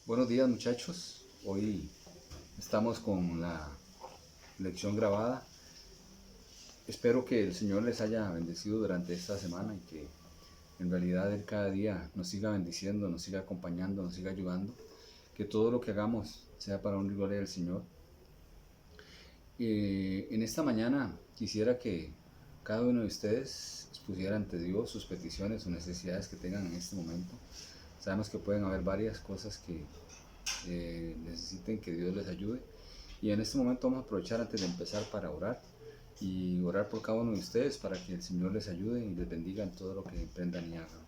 Buenos días muchachos, hoy estamos con la lección grabada. Espero que el Señor les haya bendecido durante esta semana y que en realidad Él cada día nos siga bendiciendo, nos siga acompañando, nos siga ayudando. Que todo lo que hagamos sea para honra y gloria del Señor. En esta mañana quisiera que cada uno de ustedes expusiera ante Dios sus peticiones o necesidades que tengan en este momento. Sabemos que pueden haber varias cosas que necesiten que Dios les ayude. Y en este momento vamos a aprovechar antes de empezar para orar y orar por cada uno de ustedes para que el Señor les ayude y les bendiga en todo lo que emprendan y hagan.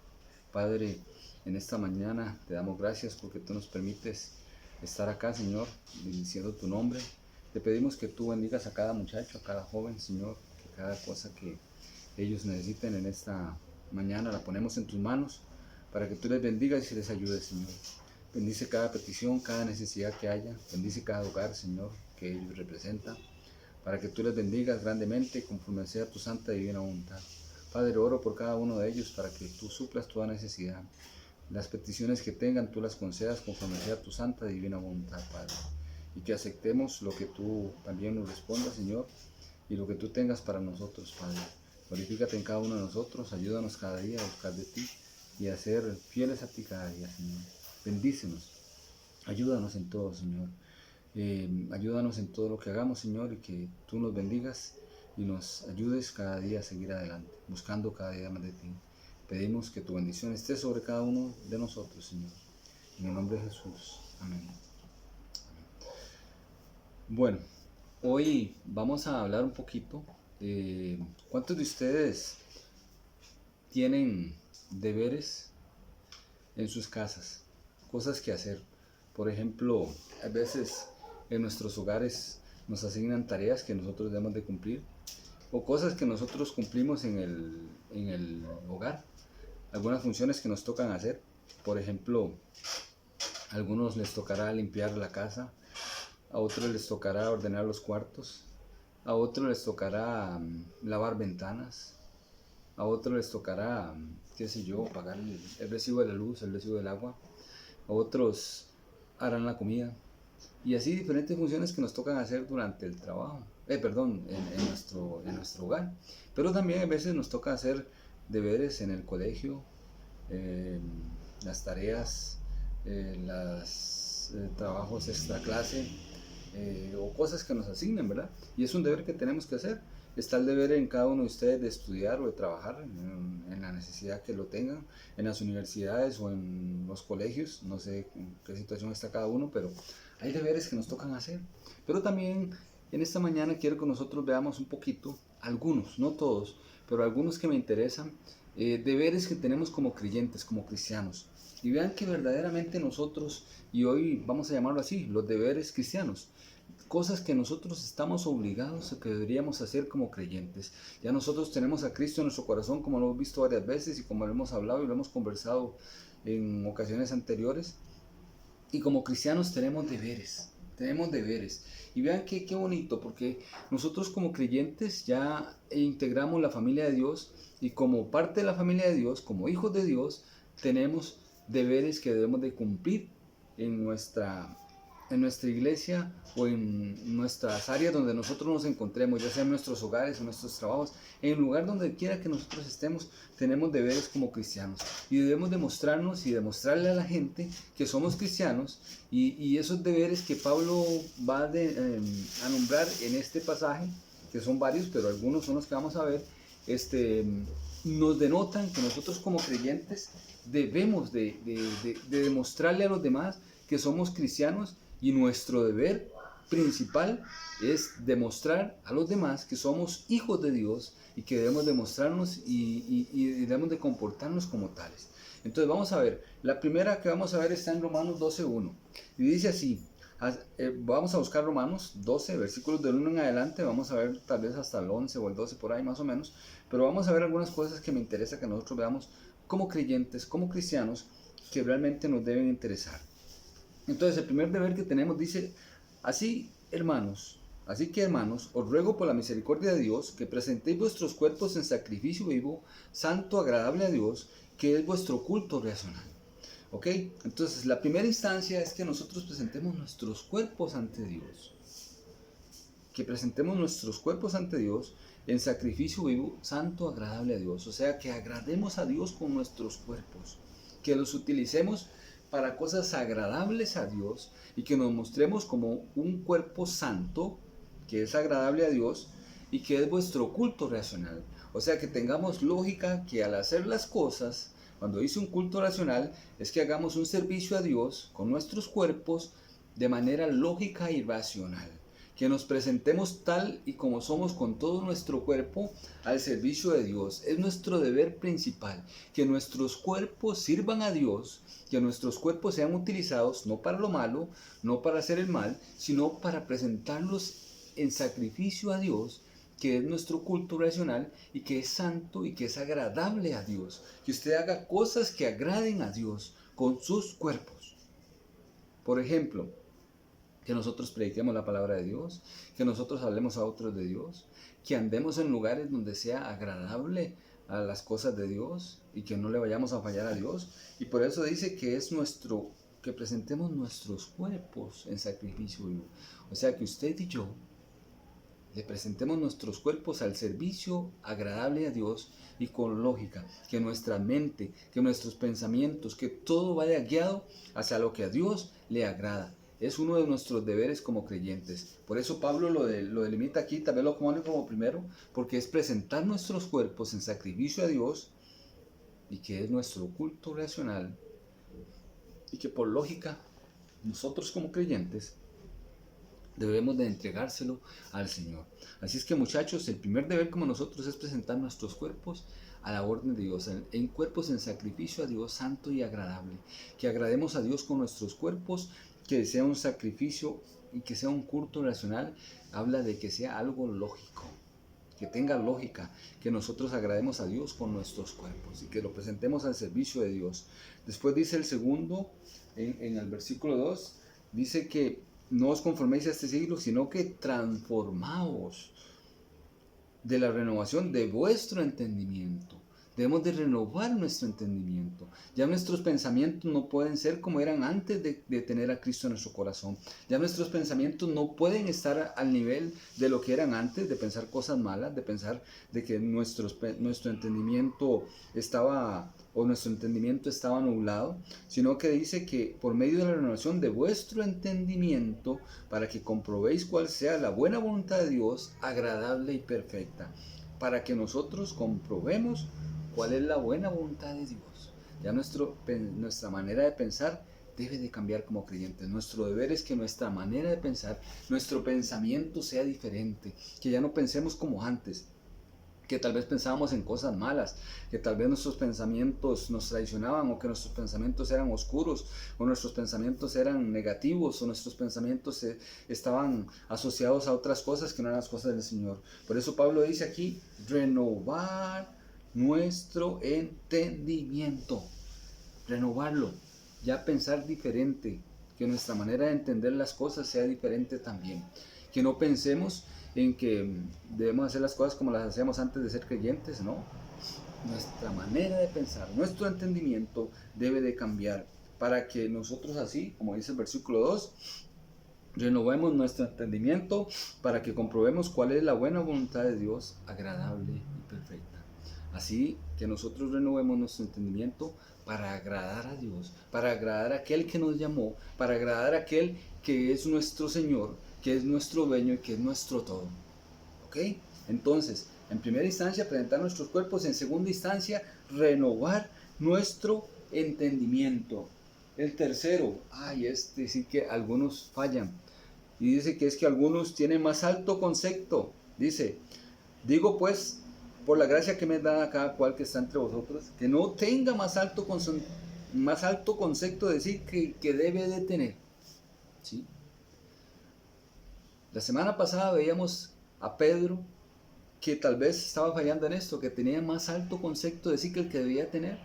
Padre, en esta mañana te damos gracias porque tú nos permites estar acá, Señor, bendiciendo tu nombre. Te pedimos que tú bendigas a cada muchacho, a cada joven, Señor, que cada cosa que ellos necesiten en esta mañana la ponemos en tus manos para que tú les bendigas y les ayudes, Señor. Bendice cada petición, cada necesidad que haya. Bendice cada hogar, Señor, que ellos representan, para que tú les bendigas grandemente conforme sea tu santa y divina voluntad. Padre, oro por cada uno de ellos para que tú suplas toda necesidad. Las peticiones que tengan, tú las concedas conforme sea tu santa y divina voluntad, Padre. Y que aceptemos lo que tú también nos respondas, Señor, y lo que tú tengas para nosotros, Padre. Glorifícate en cada uno de nosotros, ayúdanos cada día a buscar de ti y a ser fieles a ti cada día, Señor. Bendícenos, ayúdanos en todo, Señor. Ayúdanos en todo lo que hagamos, Señor, y que tú nos bendigas y nos ayudes cada día a seguir adelante, buscando cada día más de ti. Pedimos que tu bendición esté sobre cada uno de nosotros, Señor. En el nombre de Jesús. Amén. Bueno, hoy vamos a hablar un poquito de cuántos de ustedes tienen deberes en sus casas, cosas que hacer. Por ejemplo, a veces en nuestros hogares nos asignan tareas que nosotros debemos de cumplir o cosas que nosotros cumplimos en el hogar, algunas funciones que nos tocan hacer. Por ejemplo, a algunos les tocará limpiar la casa, a otros les tocará ordenar los cuartos, a otros les tocará lavar ventanas, a otros les tocará, qué sé yo, pagar el recibo de la luz, el recibo del agua, a otros harán la comida, y así diferentes funciones que nos tocan hacer durante el trabajo, en nuestro hogar. Pero también a veces nos toca hacer deberes en el colegio, eh, las tareas, los trabajos extra clase, o cosas que nos asignen, ¿verdad? Y es un deber que tenemos que hacer. Está el deber en cada uno de ustedes de estudiar o de trabajar en la necesidad que lo tengan, en las universidades o en los colegios, no sé en qué situación está cada uno, pero hay deberes que nos tocan hacer. Pero también en esta mañana quiero que nosotros veamos un poquito, algunos, no todos, pero algunos que me interesan, deberes que tenemos como creyentes, como cristianos. Y vean que verdaderamente nosotros, y hoy vamos a llamarlo así, los deberes cristianos, cosas que nosotros estamos obligados a que deberíamos hacer como creyentes. Ya nosotros tenemos a Cristo en nuestro corazón, como lo hemos visto varias veces y como lo hemos hablado y lo hemos conversado en ocasiones anteriores. Y como cristianos tenemos deberes, tenemos deberes. Y vean qué bonito, porque nosotros como creyentes ya integramos la familia de Dios y como parte de la familia de Dios, como hijos de Dios, tenemos deberes que debemos de cumplir en nuestra iglesia o en nuestras áreas donde nosotros nos encontremos, ya sea en nuestros hogares o en nuestros trabajos, en el lugar donde quiera que nosotros estemos, tenemos deberes como cristianos y debemos demostrarnos y demostrarle a la gente que somos cristianos y esos deberes que Pablo va a nombrar en este pasaje, que son varios, pero algunos son los que vamos a ver, nos denotan que nosotros como creyentes debemos de demostrarle a los demás que somos cristianos y nuestro deber principal es demostrar a los demás que somos hijos de Dios y que debemos demostrarnos y debemos de comportarnos como tales. Entonces vamos a ver, la primera que vamos a ver está en Romanos 12:1 y dice así, vamos a buscar Romanos 12, versículos del 1 en adelante, vamos a ver tal vez hasta el 11 o el 12 por ahí más o menos, pero vamos a ver algunas cosas que me interesa que nosotros veamos como creyentes, como cristianos, que realmente nos deben interesar. Entonces el primer deber que tenemos dice, así que hermanos, os ruego por la misericordia de Dios que presentéis vuestros cuerpos en sacrificio vivo, santo, agradable a Dios, que es vuestro culto racional. ¿Ok? Entonces, la primera instancia es que nosotros presentemos nuestros cuerpos ante Dios. Que presentemos nuestros cuerpos ante Dios en sacrificio vivo, santo, agradable a Dios. O sea, que agrademos a Dios con nuestros cuerpos. Que los utilicemos para cosas agradables a Dios y que nos mostremos como un cuerpo santo, que es agradable a Dios y que es vuestro culto racional. O sea, que tengamos lógica que al hacer las cosas, cuando dice un culto racional, es que hagamos un servicio a Dios con nuestros cuerpos de manera lógica y racional. Que nos presentemos tal y como somos con todo nuestro cuerpo al servicio de Dios. Es nuestro deber principal, que nuestros cuerpos sirvan a Dios, que nuestros cuerpos sean utilizados no para lo malo, no para hacer el mal, sino para presentarlos en sacrificio a Dios, que es nuestro culto racional y que es santo y que es agradable a Dios. Que usted haga cosas que agraden a Dios con sus cuerpos. Por ejemplo, que nosotros prediquemos la palabra de Dios, que nosotros hablemos a otros de Dios, que andemos en lugares donde sea agradable a las cosas de Dios y que no le vayamos a fallar a Dios. Y por eso dice que es que presentemos nuestros cuerpos en sacrificio vivo. O sea, que usted y yo le presentemos nuestros cuerpos al servicio agradable a Dios y con lógica, que nuestra mente, que nuestros pensamientos, que todo vaya guiado hacia lo que a Dios le agrada. Es uno de nuestros deberes como creyentes. Por eso Pablo lo delimita aquí, tal vez lo pone como primero, porque es presentar nuestros cuerpos en sacrificio a Dios y que es nuestro culto racional y que por lógica nosotros como creyentes debemos de entregárselo al Señor. Así es que muchachos, el primer deber como nosotros es presentar nuestros cuerpos a la orden de Dios, en cuerpos en sacrificio a Dios santo y agradable. Que agrademos a Dios con nuestros cuerpos, que sea un sacrificio y que sea un culto racional. Habla de que sea algo lógico, que tenga lógica, que nosotros agrademos a Dios con nuestros cuerpos y que lo presentemos al servicio de Dios. Después dice el segundo, en el versículo 2, dice que no os conforméis a este siglo, sino que transformaos de la renovación de vuestro entendimiento. Debemos de renovar nuestro entendimiento. Ya nuestros pensamientos no pueden ser como eran antes de tener a Cristo en nuestro corazón. Ya nuestros pensamientos no pueden estar al nivel de lo que eran antes, de pensar cosas malas, de pensar de que nuestro entendimiento estaba nublado, sino que dice que por medio de la renovación de vuestro entendimiento, para que comprobéis cuál sea la buena voluntad de Dios, agradable y perfecta. Para que nosotros comprobemos cuál es la buena voluntad de Dios. Ya nuestra manera de pensar debe de cambiar como creyentes. Nuestro deber es que nuestra manera de pensar, nuestro pensamiento sea diferente, que ya no pensemos como antes, que tal vez pensábamos en cosas malas, que tal vez nuestros pensamientos nos traicionaban, o que nuestros pensamientos eran oscuros, o nuestros pensamientos eran negativos, o nuestros pensamientos estaban asociados a otras cosas que no eran las cosas del Señor. Por eso Pablo dice aquí, renovar nuestro entendimiento, renovarlo, ya pensar diferente, que nuestra manera de entender las cosas sea diferente también, que no pensemos en que debemos hacer las cosas como las hacíamos antes de ser creyentes, no. Nuestra manera de pensar, nuestro entendimiento debe de cambiar para que nosotros así, como dice el versículo 2, renovemos nuestro entendimiento para que comprobemos cuál es la buena voluntad de Dios, agradable y perfecta. Así que nosotros renovemos nuestro entendimiento para agradar a Dios, para agradar a aquel que nos llamó, para agradar a aquel que es nuestro Señor, que es nuestro dueño y que es nuestro todo. ¿Ok? Entonces, en primera instancia, presentar nuestros cuerpos. En segunda instancia, renovar nuestro entendimiento. El tercero, es decir que algunos fallan. Y dice que es que algunos tienen más alto concepto. Dice, digo pues, por la gracia que me da a cada cual que está entre vosotros, que no tenga más alto concepto de decir que debe de tener. ¿Sí? La semana pasada veíamos a Pedro que tal vez estaba fallando en esto, que tenía más alto concepto de sí que el que debía tener,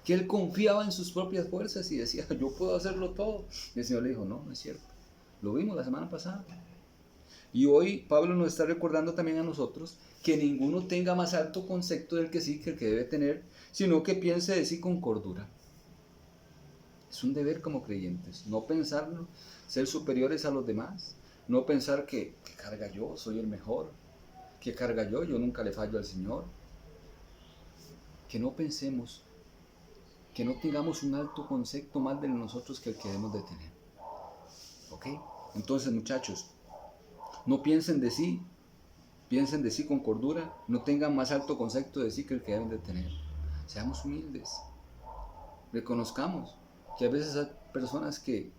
que él confiaba en sus propias fuerzas y decía, yo puedo hacerlo todo. Y el Señor le dijo, no, no es cierto. Lo vimos la semana pasada. Y hoy Pablo nos está recordando también a nosotros que ninguno tenga más alto concepto del que sí que el que debe tener, sino que piense de sí con cordura. Es un deber como creyentes. No pensar ser superiores a los demás. No pensar que carga yo, soy el mejor. Que carga yo nunca le fallo al Señor. Que no pensemos, que no tengamos un alto concepto más de nosotros que el que debemos de tener. ¿Ok? Entonces, muchachos, no piensen de sí, piensen de sí con cordura, no tengan más alto concepto de sí que el que deben de tener. Seamos humildes, reconozcamos que a veces hay personas que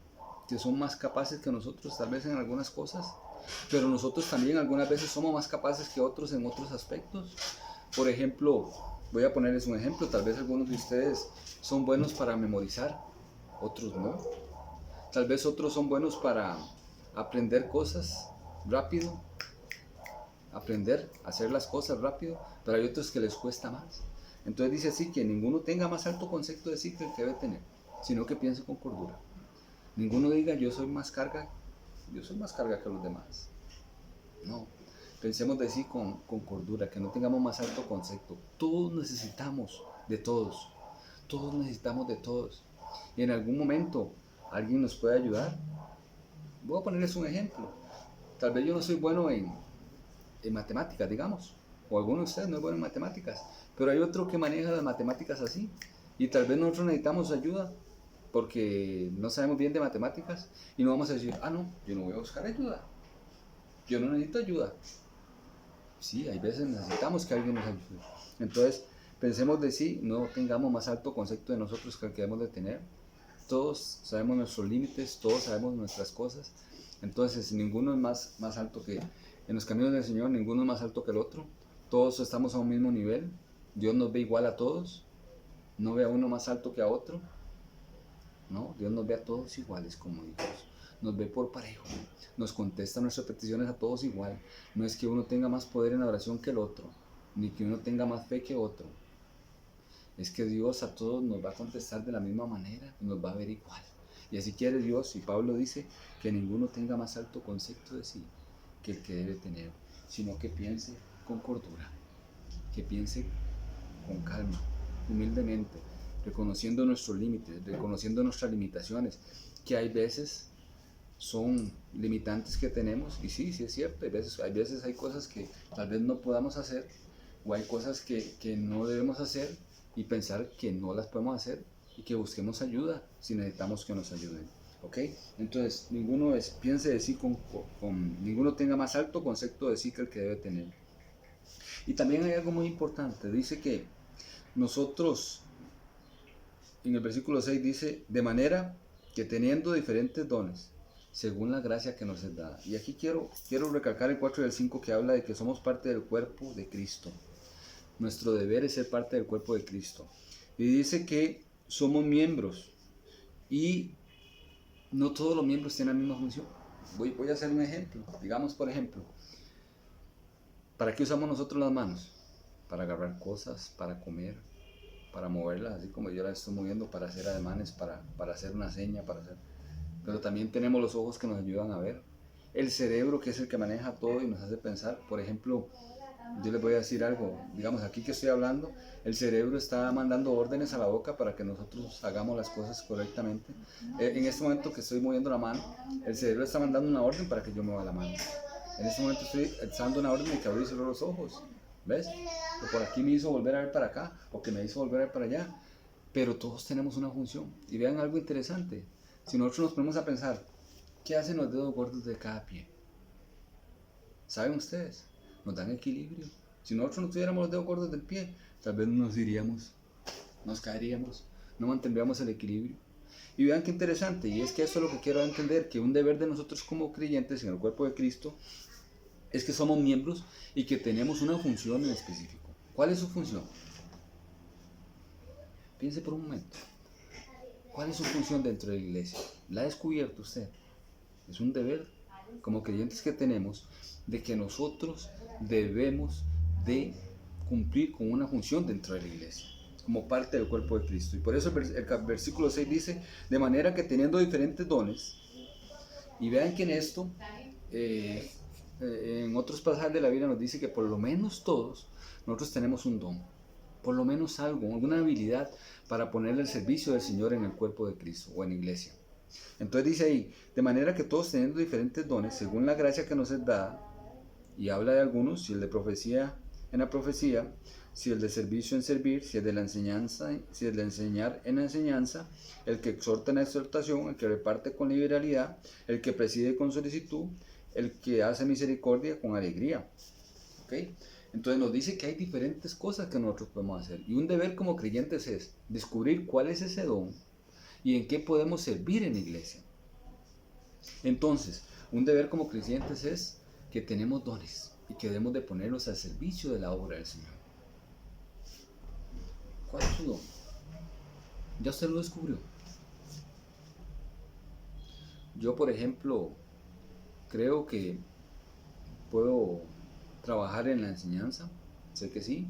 son más capaces que nosotros, tal vez en algunas cosas, pero nosotros también algunas veces somos más capaces que otros en otros aspectos. Por ejemplo, voy a ponerles un ejemplo, tal vez algunos de ustedes son buenos para memorizar, otros no. Tal vez otros son buenos para aprender cosas rápido, aprender a hacer las cosas rápido, pero hay otros que les cuesta más. Entonces dice así, que ninguno tenga más alto concepto de sí que el que debe tener, sino que piense con cordura. Ninguno diga yo soy más carga que los demás. No, pensemos de sí con cordura, que no tengamos más alto concepto. Todos necesitamos de todos, todos necesitamos de todos. Y en algún momento alguien nos puede ayudar. Voy a ponerles un ejemplo. Tal vez yo no soy bueno en matemáticas, digamos, o alguno de ustedes no es bueno en matemáticas, pero hay otro que maneja las matemáticas así, y tal vez nosotros necesitamos ayuda porque no sabemos bien de matemáticas y no vamos a decir, no, yo no voy a buscar ayuda, yo no necesito ayuda. Sí, hay veces necesitamos que alguien nos ayude. Entonces, pensemos de sí, no tengamos más alto concepto de nosotros que el que debemos de tener. Todos sabemos nuestros límites, todos sabemos nuestras cosas. Entonces, ninguno es más alto que, en los caminos del Señor, ninguno es más alto que el otro. Todos estamos a un mismo nivel. Dios nos ve igual a todos. No ve a uno más alto que a otro. No, Dios nos ve a todos iguales como hijos. Nos ve por parejo. Nos contesta nuestras peticiones a todos igual. No es que uno tenga más poder en la oración que el otro, ni que uno tenga más fe que otro. Es que Dios a todos nos va a contestar de la misma manera, nos va a ver igual. Y así quiere Dios, y Pablo dice que ninguno tenga más alto concepto de sí que el que debe tener, sino que piense con cordura, que piense con calma, humildemente, reconociendo nuestros límites, reconociendo nuestras limitaciones, que hay veces son limitantes que tenemos, y sí es cierto, hay veces hay cosas que tal vez no podamos hacer, o hay cosas que no debemos hacer, y pensar que no las podemos hacer, y que busquemos ayuda si necesitamos que nos ayuden. ¿Ok? Entonces, piense de sí ninguno tenga más alto concepto de sí que el que debe tener. Y también hay algo muy importante, dice que nosotros, en el versículo 6 dice, de manera que teniendo diferentes dones, según la gracia que nos es dada. Y aquí quiero recalcar el 4 y el 5 que habla de que somos parte del cuerpo de Cristo. Nuestro deber es ser parte del cuerpo de Cristo. Y dice que somos miembros y no todos los miembros tienen la misma función. Voy a hacer un ejemplo. Digamos, por ejemplo, ¿para qué usamos nosotros las manos? Para agarrar cosas, para comer, para moverlas, así como yo las estoy moviendo, para hacer ademanes, para hacer una seña, pero también tenemos los ojos que nos ayudan a ver. El cerebro, que es el que maneja todo y nos hace pensar. Por ejemplo, yo les voy a decir algo, digamos aquí que estoy hablando, el cerebro está mandando órdenes a la boca para que nosotros hagamos las cosas correctamente. En este momento que estoy moviendo la mano, el cerebro está mandando una orden para que yo mueva la mano. En este momento estoy dando una orden de que abrir y cerrar los ojos, ¿ves? Que por aquí me hizo volver a ver para acá, o que me hizo volver a ver para allá, pero todos tenemos una función. Y vean algo interesante, si nosotros nos ponemos a pensar, ¿qué hacen los dedos gordos de cada pie? ¿Saben ustedes? Nos dan equilibrio. Si nosotros no tuviéramos los dedos gordos del pie, tal vez nos iríamos, nos caeríamos, no mantendríamos el equilibrio. Y vean qué interesante, y es que eso es lo que quiero entender, que un deber de nosotros como creyentes en el cuerpo de Cristo es que somos miembros y que tenemos una función en específico. ¿Cuál es su función? Piense por un momento. ¿Cuál es su función dentro de la iglesia? ¿La ha descubierto usted? Es un deber como creyentes que tenemos de que nosotros debemos de cumplir con una función dentro de la iglesia, como parte del cuerpo de Cristo. Y por eso el versículo 6 dice, de manera que teniendo diferentes dones, y vean que en esto, en otros pasajes de la Biblia nos dice que por lo menos todos nosotros tenemos un don. por lo menos algo, alguna habilidad para ponerle al servicio del Señor en el cuerpo de Cristo o en la iglesia. Entonces dice ahí, de manera que todos teniendo diferentes dones, según la gracia que nos es dada, y habla de algunos, si el de profecía en la profecía, si el de servicio en servir, si el de la enseñanza, si el de enseñar en la enseñanza, el que exhorta en la exhortación, el que reparte con liberalidad, el que preside con solicitud, el que hace misericordia con alegría. ¿Okay? Entonces nos dice que hay diferentes cosas que nosotros podemos hacer. Y un deber como creyentes es descubrir cuál es ese don y en qué podemos servir en la iglesia. Entonces, un deber como creyentes es que tenemos dones y que debemos de ponerlos al servicio de la obra del Señor. ¿Cuál es su don? ¿Ya usted lo descubrió? Yo, por ejemplo, creo que puedo trabajar en la enseñanza, sé que sí,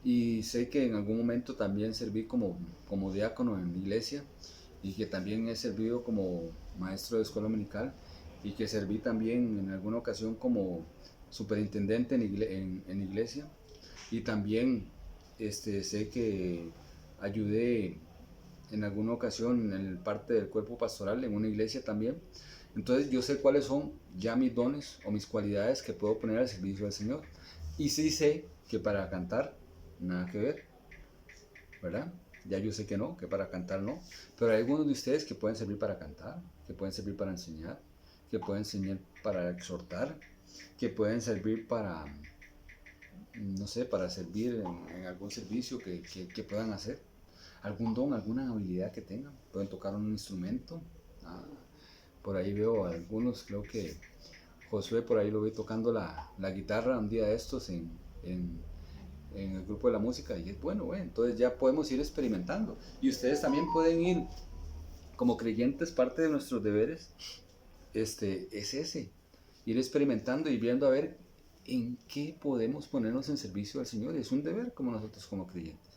y sé que en algún momento también serví como diácono en la iglesia, y que también he servido como maestro de escuela dominical, y que serví también en alguna ocasión como superintendente en iglesia, y también sé que ayudé en alguna ocasión en el parte del cuerpo pastoral en una iglesia también. Entonces yo sé cuáles son ya mis dones o mis cualidades que puedo poner al servicio del Señor. Y sí sé que para cantar, nada que ver, ¿verdad? Ya yo sé que no, que para cantar no. Pero hay algunos de ustedes que pueden servir para cantar, que pueden servir para enseñar, que pueden servir para exhortar, que pueden servir para, no sé, para servir en algún servicio que puedan hacer. Algún don, alguna habilidad que tengan. Pueden tocar un instrumento. Por ahí veo a algunos, creo que Josué por ahí lo vi tocando la guitarra un día de estos en el grupo de la música y es bueno, entonces ya podemos ir experimentando. Y ustedes también pueden ir, como creyentes, parte de nuestros deberes es ese, ir experimentando y viendo a ver en qué podemos ponernos en servicio al Señor. Es un deber como nosotros como creyentes.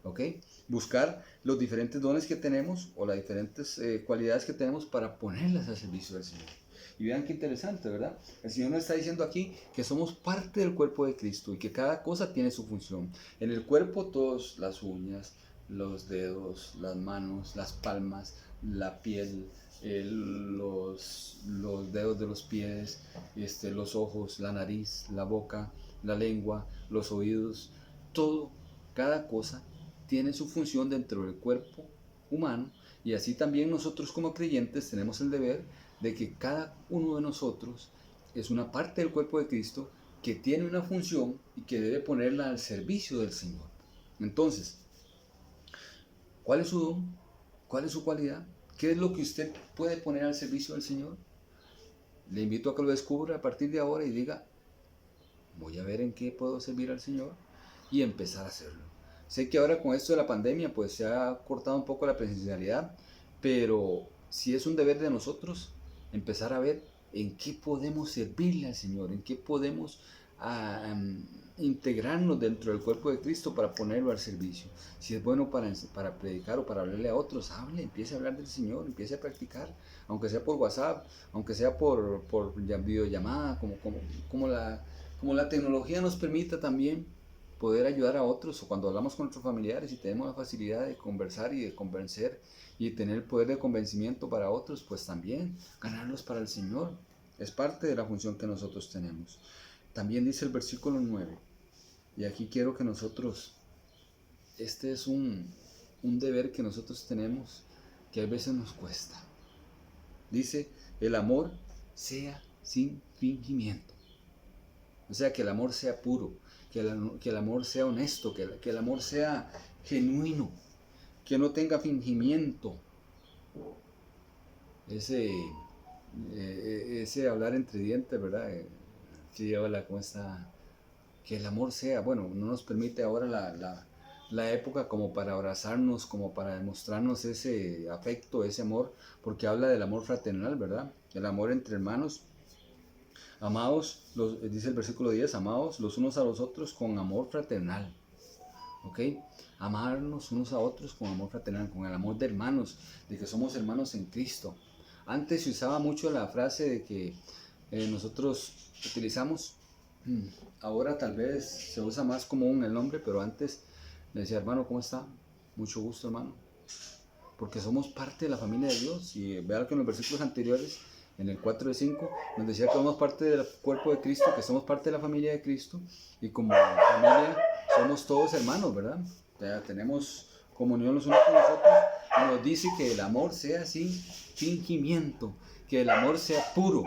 ¿Ok? Buscar los diferentes dones que tenemos o las diferentes cualidades que tenemos para ponerlas al servicio del Señor. Y vean qué interesante, ¿verdad? El Señor nos está diciendo aquí que somos parte del cuerpo de Cristo y que cada cosa tiene su función. En el cuerpo todos, las uñas, los dedos, las manos, las palmas, la piel, los dedos de los pies, los ojos, la nariz, la boca, la lengua, los oídos, todo, cada cosa tiene su función dentro del cuerpo humano y así también nosotros como creyentes tenemos el deber de que cada uno de nosotros es una parte del cuerpo de Cristo que tiene una función y que debe ponerla al servicio del Señor. Entonces, ¿cuál es su don? ¿Cuál es su cualidad? ¿Qué es lo que usted puede poner al servicio del Señor? Le invito a que lo descubra a partir de ahora y diga, voy a ver en qué puedo servir al Señor y empezar a hacerlo. Sé que ahora con esto de la pandemia pues se ha cortado un poco la presencialidad, pero si es un deber de nosotros empezar a ver en qué podemos servirle al Señor, en qué podemos integrarnos dentro del cuerpo de Cristo para ponerlo al servicio. Si es bueno para predicar o para hablarle a otros, hable, empiece a hablar del Señor, empiece a practicar, aunque sea por WhatsApp, aunque sea por videollamada, como la tecnología nos permita también poder ayudar a otros, o cuando hablamos con nuestros familiares y tenemos la facilidad de conversar y de convencer y de tener el poder de convencimiento para otros, pues también ganarlos para el Señor. Es parte de la función que nosotros tenemos. También dice el versículo 9, y aquí quiero que nosotros, este es un deber que nosotros tenemos que a veces nos cuesta. Dice, el amor sea sin fingimiento. O sea, que el amor sea puro, que el amor sea honesto, que el amor sea genuino, que no tenga fingimiento. Ese hablar entre dientes, ¿verdad? Sí, hola, ¿cómo está? Que el amor sea, bueno, no nos permite ahora la época como para abrazarnos, como para demostrarnos ese afecto, ese amor, porque habla del amor fraternal, ¿verdad? El amor entre hermanos. Amados, dice el versículo 10, amados los unos a los otros con amor fraternal. ¿Ok? Amarnos unos a otros con amor fraternal, con el amor de hermanos, de que somos hermanos en Cristo. Antes se usaba mucho la frase de que nosotros utilizamos Ahora tal vez se usa más común el nombre, pero antes le decía, hermano, ¿cómo está? Mucho gusto, hermano. Porque somos parte de la familia de Dios. Y vean que en los versículos anteriores, en el 4 y 5, nos decía que somos parte del cuerpo de Cristo, que somos parte de la familia de Cristo. Y como familia somos todos hermanos, ¿verdad? Ya tenemos comunión los unos con los otros. Y nos dice que el amor sea sin fingimiento, que el amor sea puro,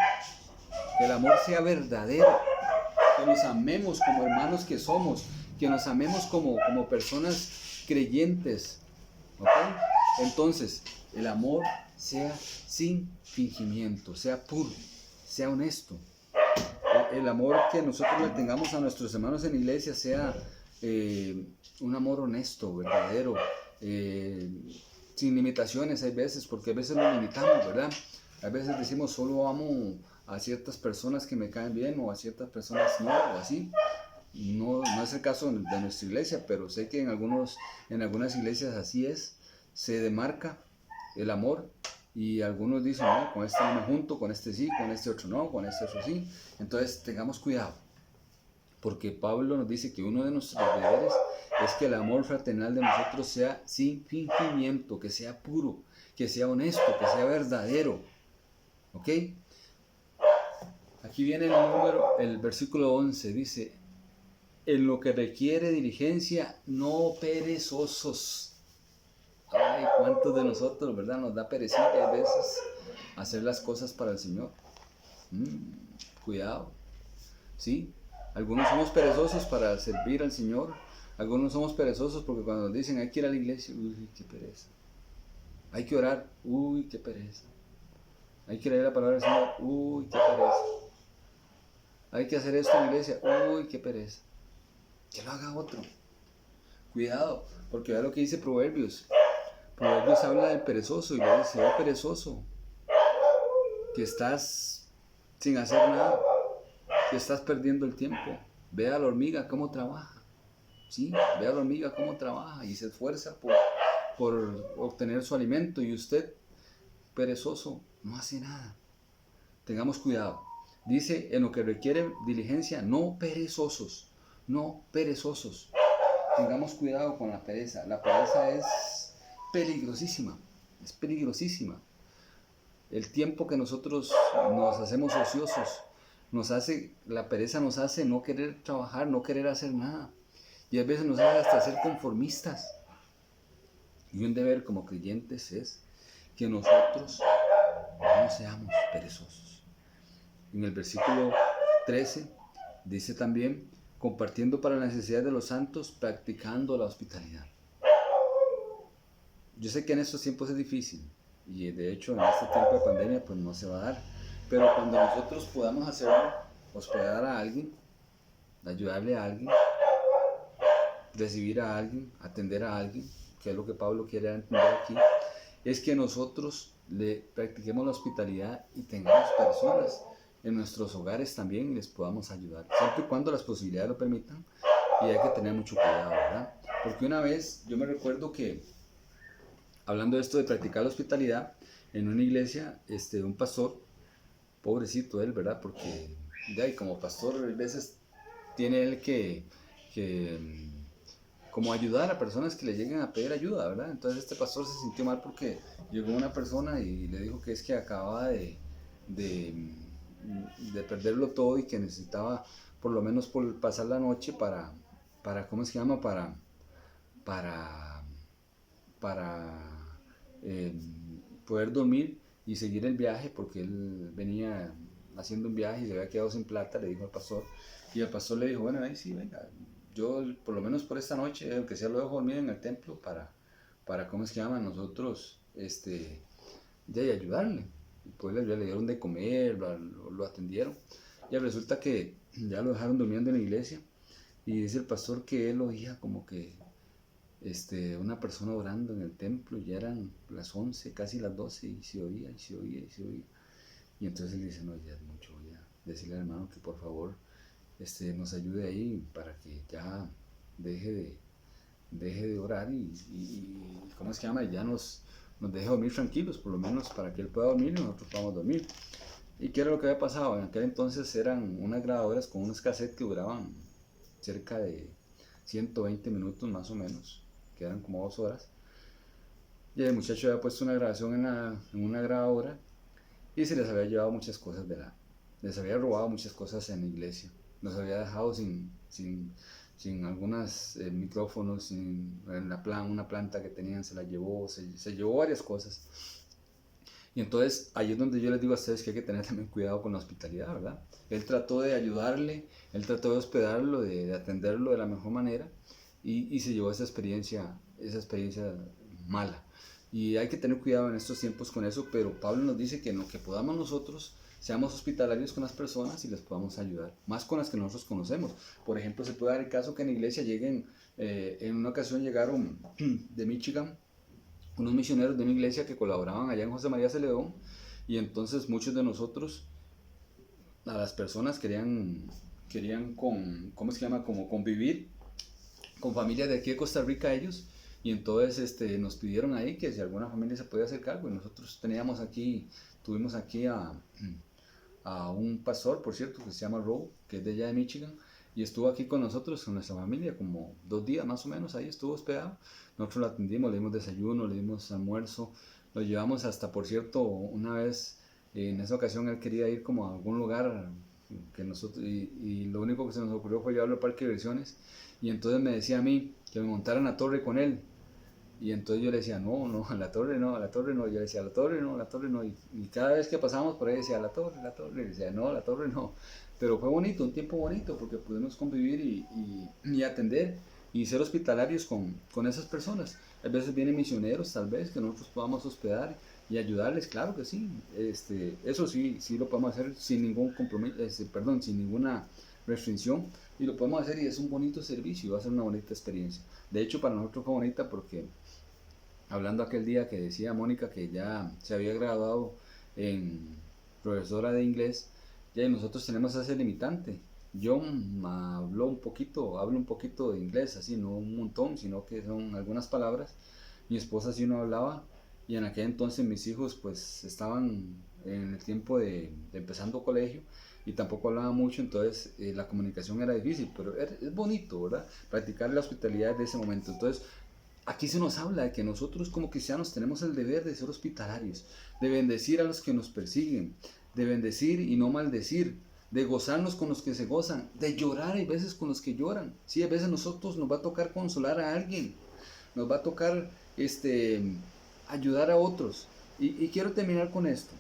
que el amor sea verdadero, que nos amemos como hermanos que somos, que nos amemos como personas creyentes, ¿ok? Entonces, el amor sea sin fingimiento, sea puro, sea honesto. El amor que nosotros le tengamos a nuestros hermanos en la iglesia sea un amor honesto, verdadero, sin limitaciones hay veces, porque a veces nos limitamos, ¿verdad? A veces decimos solo amo a ciertas personas que me caen bien o a ciertas personas no, o así. No es el caso de nuestra iglesia, pero sé que en algunas iglesias así es, se demarca el amor y algunos dicen, no, con este no me junto, con este sí, con este otro no, con este otro sí. Entonces tengamos cuidado, porque Pablo nos dice que uno de nuestros deberes es que el amor fraternal de nosotros sea sin fingimiento, que sea puro, que sea honesto, que sea verdadero. ¿Ok? Aquí viene el versículo 11, dice, en lo que requiere diligencia, no perezosos. Ay, ¿cuántos de nosotros, verdad, nos da perecita a veces hacer las cosas para el Señor? Cuidado, ¿sí? Algunos somos perezosos para servir al Señor, algunos somos perezosos porque cuando nos dicen hay que ir a la iglesia, uy, qué pereza. Hay que orar, uy, qué pereza. Hay que leer la palabra del Señor, uy, qué pereza. Hay que hacer esto en la iglesia, uy, qué pereza. Que lo haga otro. Cuidado, porque vea lo que dice Proverbios. Proverbios habla del perezoso y le dice, oh perezoso, que estás sin hacer nada, que estás perdiendo el tiempo. Ve a la hormiga cómo trabaja, ¿sí? Ve a la hormiga cómo trabaja y se esfuerza por obtener su alimento y usted, perezoso, no hace nada. Tengamos cuidado. Dice, en lo que requiere diligencia, no perezosos, no perezosos. Tengamos cuidado con la pereza. La pereza es peligrosísima, es peligrosísima. El tiempo que nosotros nos hacemos ociosos, la pereza nos hace no querer trabajar, no querer hacer nada. Y a veces nos hace hasta ser conformistas. Y un deber como creyentes es que nosotros no seamos perezosos. En el versículo 13 dice también, compartiendo para la necesidad de los santos, practicando la hospitalidad. Yo sé que en estos tiempos es difícil y de hecho en este tiempo de pandemia pues no se va a dar, pero cuando nosotros podamos hacerlo, hospedar a alguien, ayudarle a alguien, recibir a alguien, atender a alguien, que es lo que Pablo quiere entender aquí, es que nosotros le practiquemos la hospitalidad y tengamos personas en nuestros hogares también y les podamos ayudar, siempre y cuando las posibilidades lo permitan, y hay que tener mucho cuidado, ¿verdad? Porque una vez yo me recuerdo que, hablando de esto de practicar la hospitalidad, en una iglesia, un pastor, pobrecito él, ¿verdad? Porque ya, como pastor a veces tiene él que como ayudar a personas que le lleguen a pedir ayuda, ¿verdad? Entonces este pastor se sintió mal porque llegó una persona y le dijo que es que acababa de, de perderlo todo y que necesitaba por lo menos por pasar la noche para ¿cómo se llama? Para, para poder dormir y seguir el viaje, porque él venía haciendo un viaje y se había quedado sin plata, le dijo al pastor, y el pastor le dijo, bueno, ahí sí, venga, yo por lo menos por esta noche, aunque sea lo dejo dormir en el templo para ¿cómo es que llama? Nosotros, ya y ayudarle. Y pues le dieron de comer, lo atendieron, y resulta que ya lo dejaron durmiendo en la iglesia, y dice el pastor que él oía como que una persona orando en el templo, y ya eran las 11, casi las 12, y se oía, y se oía, y se oía. Y entonces él dice, no, ya es mucho, voy a decirle al hermano que por favor nos ayude ahí para que ya deje de orar y ¿cómo es que llama? Y ya nos deje dormir tranquilos, por lo menos para que él pueda dormir y nosotros podamos dormir. ¿Y qué era lo que había pasado? En aquel entonces eran unas grabadoras con unos cassettes que duraban cerca de 120 minutos más o menos, que eran como 2 horas. Y el muchacho había puesto una grabación en una grabadora y se les había llevado muchas cosas les había robado muchas cosas en la iglesia. Nos había dejado sin algunos micrófonos, sin una planta que tenían, se la llevó, se llevó varias cosas. Y entonces ahí es donde yo les digo a ustedes que hay que tener también cuidado con la hospitalidad, ¿verdad? Él trató de ayudarle, él trató de hospedarlo, de atenderlo de la mejor manera y se llevó esa experiencia mala. Y hay que tener cuidado en estos tiempos con eso, pero Pablo nos dice que en lo que podamos nosotros seamos hospitalarios con las personas y les podamos ayudar, más con las que nosotros conocemos. Por ejemplo, se puede dar el caso que en la iglesia lleguen, en una ocasión llegaron de Michigan unos misioneros de una iglesia que colaboraban allá en José María Celedón, y entonces muchos de nosotros, a las personas querían ¿cómo se llama? Como convivir con familias de aquí de Costa Rica ellos, y entonces nos pidieron ahí que si alguna familia se podía hacer cargo, y nosotros tuvimos aquí a un pastor, por cierto, que se llama Roe, que es de allá de Michigan, y estuvo aquí con nosotros, con nuestra familia, como 2 días más o menos, ahí estuvo hospedado. Nosotros lo atendimos, le dimos desayuno, le dimos almuerzo, lo llevamos hasta, por cierto, una vez, en esa ocasión él quería ir como a algún lugar que nosotros, y lo único que se nos ocurrió fue llevarlo al parque de diversiones, y entonces me decía a mí que me montara en la torre con él, y entonces yo le decía, no, no, a la torre no, a la torre no. Yo le decía, a la torre no, a la torre no. Y cada vez que pasábamos por ahí decía, a la torre, a la torre. Y decía, no, a la torre no. Pero fue bonito, un tiempo bonito, porque pudimos convivir y atender y ser hospitalarios con esas personas. A veces vienen misioneros, tal vez, que nosotros podamos hospedar y ayudarles, claro que sí. Eso sí, sí lo podemos hacer sin ningún compromiso, perdón, sin ninguna restricción. Y lo podemos hacer y es un bonito servicio y va a ser una bonita experiencia. De hecho, para nosotros fue bonita porque hablando aquel día que decía Mónica que ya se había graduado en profesora de inglés, ya nosotros tenemos ese limitante. Yo hablo un poquito de inglés, así, no un montón, sino que son algunas palabras. Mi esposa sí no hablaba, y en aquel entonces mis hijos pues estaban en el tiempo de empezando colegio y tampoco hablaba mucho, entonces la comunicación era difícil, pero es bonito, ¿verdad? Practicar la hospitalidad de ese momento. Entonces, aquí se nos habla de que nosotros como cristianos tenemos el deber de ser hospitalarios, de bendecir a los que nos persiguen, de bendecir y no maldecir, de gozarnos con los que se gozan, de llorar hay veces con los que lloran. Sí, a veces nosotros nos va a tocar consolar a alguien, nos va a tocar ayudar a otros. Y quiero terminar con esto.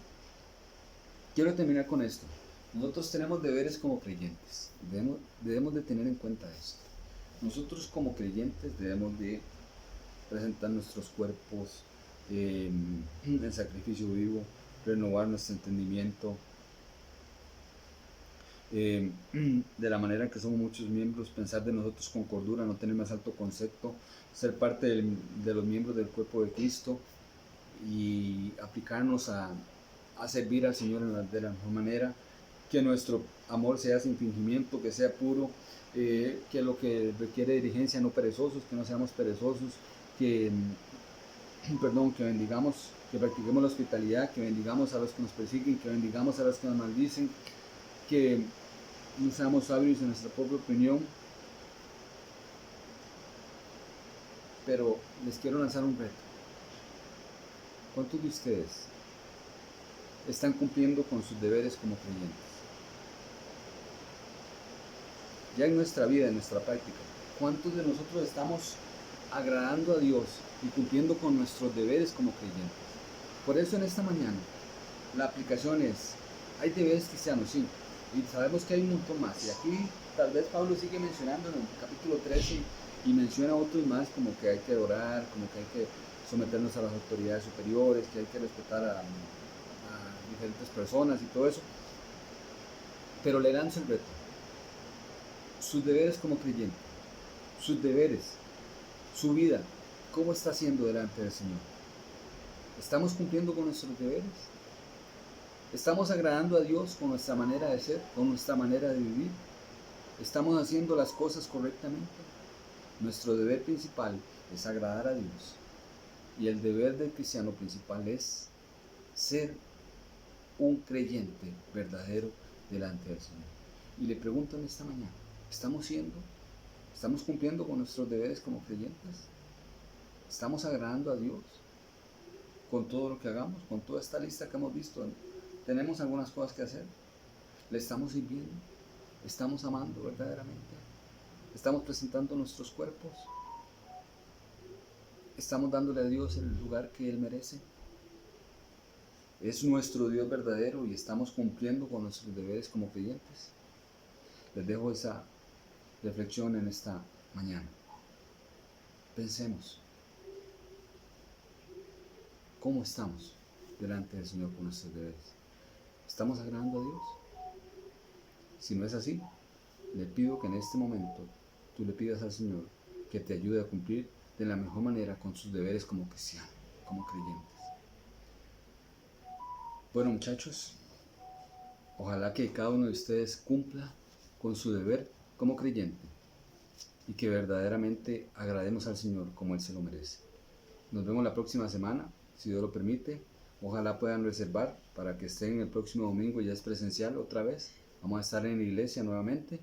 Quiero terminar con esto. Nosotros tenemos deberes como creyentes. Debemos de tener en cuenta esto. Nosotros como creyentes debemos de presentar nuestros cuerpos en sacrificio vivo, renovar nuestro entendimiento, de la manera en que somos muchos miembros, pensar de nosotros con cordura, no tener más alto concepto, ser parte de los miembros del cuerpo de Cristo y aplicarnos a servir al Señor de la mejor manera, que nuestro amor sea sin fingimiento, que sea puro, que lo que requiere diligencia, no perezosos, que no seamos perezosos, que, perdón, que bendigamos, que practiquemos la hospitalidad, que bendigamos a los que nos persiguen, que bendigamos a los que nos maldicen, que no seamos sabios en nuestra propia opinión. Pero les quiero lanzar un reto. ¿Cuántos de ustedes están cumpliendo con sus deberes como creyentes? Ya en nuestra vida, en nuestra práctica, ¿cuántos de nosotros estamos agradando a Dios y cumpliendo con nuestros deberes como creyentes? Por eso en esta mañana la aplicación es, hay deberes cristianos, sí, y sabemos que hay un montón más. Y aquí tal vez Pablo sigue mencionando en el capítulo 13 y menciona otros más, como que hay que orar, como que hay que someternos a las autoridades superiores, que hay que respetar a diferentes personas y todo eso. Pero le lanzo el reto. Sus deberes como creyente, sus deberes, su vida, ¿cómo está haciendo delante del Señor? ¿Estamos cumpliendo con nuestros deberes? ¿Estamos agradando a Dios con nuestra manera de ser, con nuestra manera de vivir? ¿Estamos haciendo las cosas correctamente? Nuestro deber principal es agradar a Dios. Y el deber del cristiano principal es ser un creyente verdadero delante del Señor. Y le pregunto en esta mañana, ¿estamos cumpliendo con nuestros deberes como creyentes? ¿Estamos agradando a Dios con todo lo que hagamos, con toda esta lista que hemos visto? ¿Tenemos algunas cosas que hacer? ¿Le estamos sirviendo? ¿Estamos amando verdaderamente? ¿Estamos presentando nuestros cuerpos? ¿Estamos dándole a Dios el lugar que Él merece? ¿Es nuestro Dios verdadero y estamos cumpliendo con nuestros deberes como creyentes? Les dejo esa reflexión en esta mañana. Pensemos, ¿cómo estamos delante del Señor con nuestros deberes? ¿Estamos agradando a Dios? Si no es así, le pido que en este momento tú le pidas al Señor que te ayude a cumplir de la mejor manera con sus deberes como cristianos, como creyentes. Bueno, muchachos, ojalá que cada uno de ustedes cumpla con su deber como creyente y que verdaderamente agrademos al Señor como Él se lo merece. Nos vemos la próxima semana, si Dios lo permite. Ojalá puedan reservar para que estén el próximo domingo, ya es presencial otra vez. Vamos a estar en la iglesia nuevamente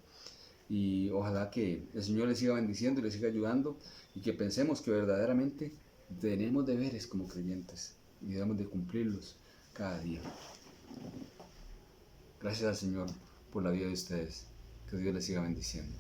y ojalá que el Señor les siga bendiciendo y les siga ayudando y que pensemos que verdaderamente tenemos deberes como creyentes y debemos de cumplirlos cada día. Gracias al Señor por la vida de ustedes. Que Dios les siga bendiciendo.